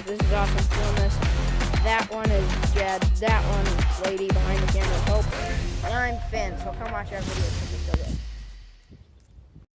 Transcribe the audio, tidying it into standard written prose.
This is awesome doing this. That one is Jed. That one is Lady behind the camera, Hope. And I'm Finn, so come watch our videos because they're so good.